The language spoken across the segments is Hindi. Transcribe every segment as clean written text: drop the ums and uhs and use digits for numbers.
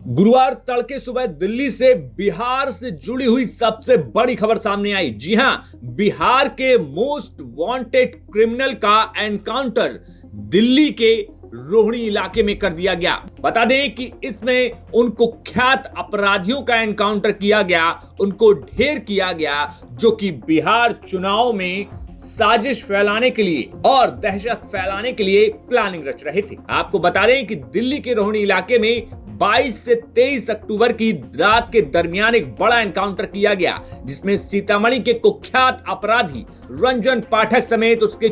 गुरुवार तड़के सुबह दिल्ली से बिहार से जुड़ी हुई सबसे बड़ी खबर सामने आई। जी हां, बिहार के मोस्ट वांटेड क्रिमिनल का एनकाउंटर दिल्ली के रोहिणी इलाके में कर दिया गया। बता दें कि इसमें उन कुख्यात अपराधियों का एनकाउंटर किया गया, उनको ढेर किया गया जो कि बिहार चुनाव में साजिश फैलाने के लिए और दहशत फैलाने के लिए प्लानिंग रच रहे थे। आपको बता दें कि दिल्ली के रोहिणी इलाके में 22 से 23 अक्टूबर की रात के दरमियान एक बड़ा एनकाउंटर किया गया, जिसमें सीतामढ़ी के कुख्यात अपराधी रंजन पाठक समेत उसके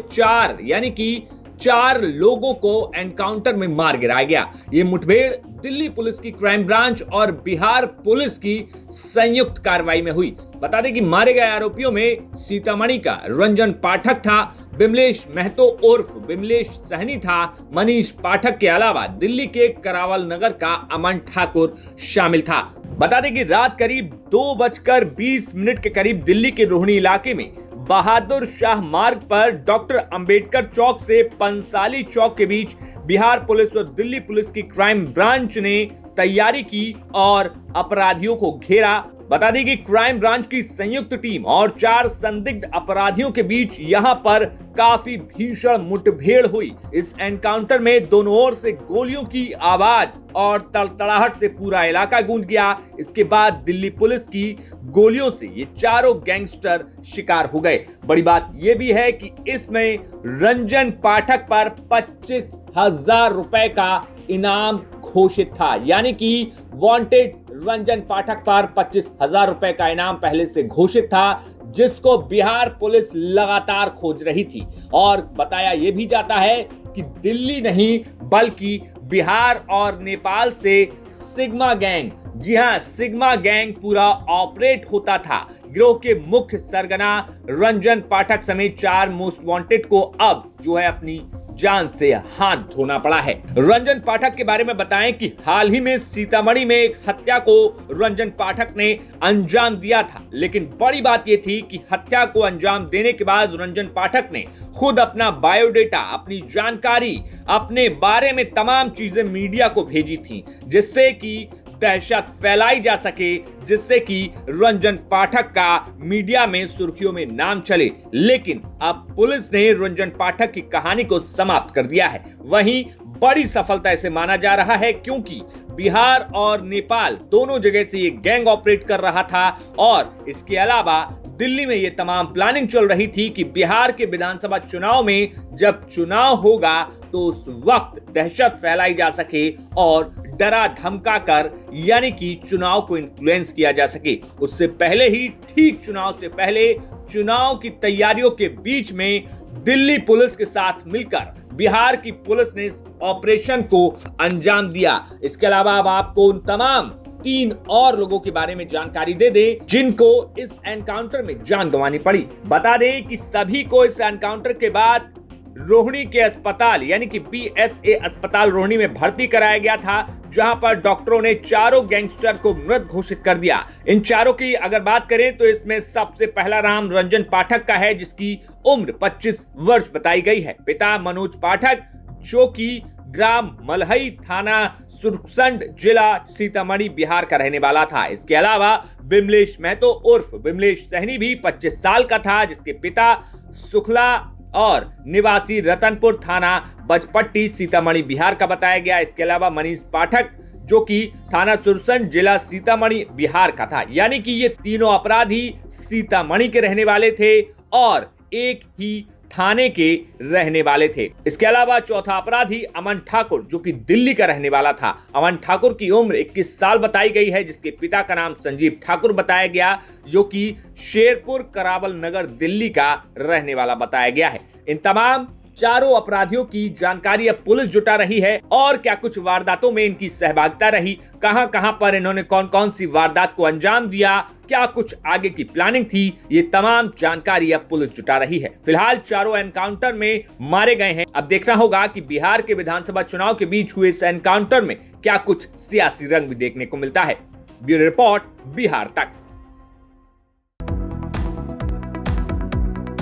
चार लोगों को एनकाउंटर में मार गिराया गया। ये मुठभेड़ दिल्ली पुलिस की क्राइम ब्रांच और बिहार पुलिस की संयुक्त कार्रवाई में हुई। बता दें कि मारे गए आरोपियों में सीतामढ़ी का रंजन पाठक था, बिमलेश महतो उर्फ बिमलेश सहनी था, मनीष पाठक के अलावा दिल्ली के करावल नगर का अमन ठाकुर शामिल था। बता दें कि रात करीब 2:20 के करीब दिल्ली के रोहिणी इलाके में बहादुर शाह मार्ग पर डॉक्टर अंबेडकर चौक से पंसाली चौक के बीच बिहार पुलिस और दिल्ली पुलिस की क्राइम ब्रांच ने तैयारी की और अपराधियों को घेरा। बता दें कि क्राइम ब्रांच की संयुक्त टीम और 4 संदिग्ध अपराधियों के बीच यहां पर काफी भीषण मुठभेड़ हुई। इस एनकाउंटर में दोनों ओर से गोलियों की आवाज और तड़तड़ाहट से पूरा इलाका गूंज गया। इसके बाद दिल्ली पुलिस की गोलियों से ये चारों गैंगस्टर शिकार हो गए। बड़ी बात यह भी है कि इसमें रंजन पाठक पर 25,000 रुपए का इनाम घोषित था, यानी कि वांटेड रंजन पाठक पर 25,000 रुपए का इनाम पहले से घोषित था, जिसको बिहार पुलिस लगातार खोज रही थी। और बताया यह भी जाता है कि दिल्ली नहीं बल्कि बिहार और नेपाल से सिग्मा गैंग, जी हां, सिग्मा गैंग पूरा ऑपरेट होता था। गिरोह के मुख्य सरगना रंजन पाठक समेत 4 मोस्ट वांटेड को अब जो है अपनी जान से हाथ धोना पड़ा है। रंजन पाठक के बारे में बताएं कि हाल ही में सीतामढ़ी में एक हत्या को रंजन पाठक ने अंजाम दिया था, लेकिन बड़ी बात यह थी कि हत्या को अंजाम देने के बाद रंजन पाठक ने खुद अपना बायोडेटा, अपनी जानकारी, अपने बारे में तमाम चीजें मीडिया को भेजी थी, जिससे कि दहशत फैलाई जा सके, जिससे कि रंजन पाठक का मीडिया में सुर्खियों में नाम चले। लेकिन अब पुलिस ने रंजन पाठक की कहानी को समाप्त कर दिया है। वहीं बड़ी सफलता इसे माना जा रहा है, क्योंकि बिहार और नेपाल दोनों जगह से ये गैंग ऑपरेट कर रहा था और इसके अलावा दिल्ली में ये तमाम प्लानिंग चल रही थी कि बिहार के विधानसभा चुनाव में जब चुनाव होगा तो उस वक्त दहशत फैलाई जा सके और डरा धमका कर, यानी कि चुनाव को इन्फ्लुएंस किया जा सके। उससे पहले ही, ठीक चुनाव से पहले, चुनाव की तैयारियों के बीच में दिल्ली पुलिस के साथ मिलकर बिहार की पुलिस ने इस ऑपरेशन को अंजाम दिया। इसके अलावा अब आपको उन तमाम 3 और लोगों के बारे में जानकारी दे दे जिनको इस एनकाउंटर में जान गंवानी पड़ी। बता दें कि सभी को इस एनकाउंटर के बाद रोहिणी के अस्पताल, यानी कि PSA अस्पताल रोहिणी में भर्ती कराया गया था, जहां पर डॉक्टरों ने चारों गैंगस्टर को मृत घोषित कर दिया। इन चारों की अगर बात करें तो इसमें सबसे पहला नाम रंजन पाठक का है, जिसकी उम्र 25 वर्ष बताई गई है। पिता मनोज पाठक, जो कि ग्राम मलहई, थाना सुरसंड, जिला सीतामढ़ी, बिहार का रहने वाला था। इसके अलावा बिमलेश महतो उर्फ बिमलेश सहनी भी 25 साल का था, जिसके पिता सुखला और निवासी रतनपुर, थाना बजपट्टी, सीतामढ़ी, बिहार का बताया गया। इसके अलावा मनीष पाठक, जो कि थाना सुरसंड, जिला सीतामढ़ी, बिहार का था। यानी कि ये तीनों अपराधी सीतामढ़ी के रहने वाले थे और एक ही थाने के रहने वाले थे। इसके अलावा चौथा अपराधी अमन ठाकुर, जो कि दिल्ली का रहने वाला था। अमन ठाकुर की उम्र 21 साल बताई गई है, जिसके पिता का नाम संजीव ठाकुर बताया गया, जो कि शेरपुर, करावल नगर, दिल्ली का रहने वाला बताया गया है। इन तमाम चारों अपराधियों की जानकारी अब पुलिस जुटा रही है और क्या कुछ वारदातों में इनकी सहभागिता रही, कहां पर इन्होंने कौन कौन सी वारदात को अंजाम दिया, क्या कुछ आगे की प्लानिंग थी, ये तमाम जानकारी अब पुलिस जुटा रही है। फिलहाल चारों एनकाउंटर में मारे गए हैं। अब देखना होगा कि बिहार के विधानसभा चुनाव के बीच हुए इस एनकाउंटर में क्या कुछ सियासी रंग भी देखने को मिलता है। ब्यूरो रिपोर्ट, बिहार तक।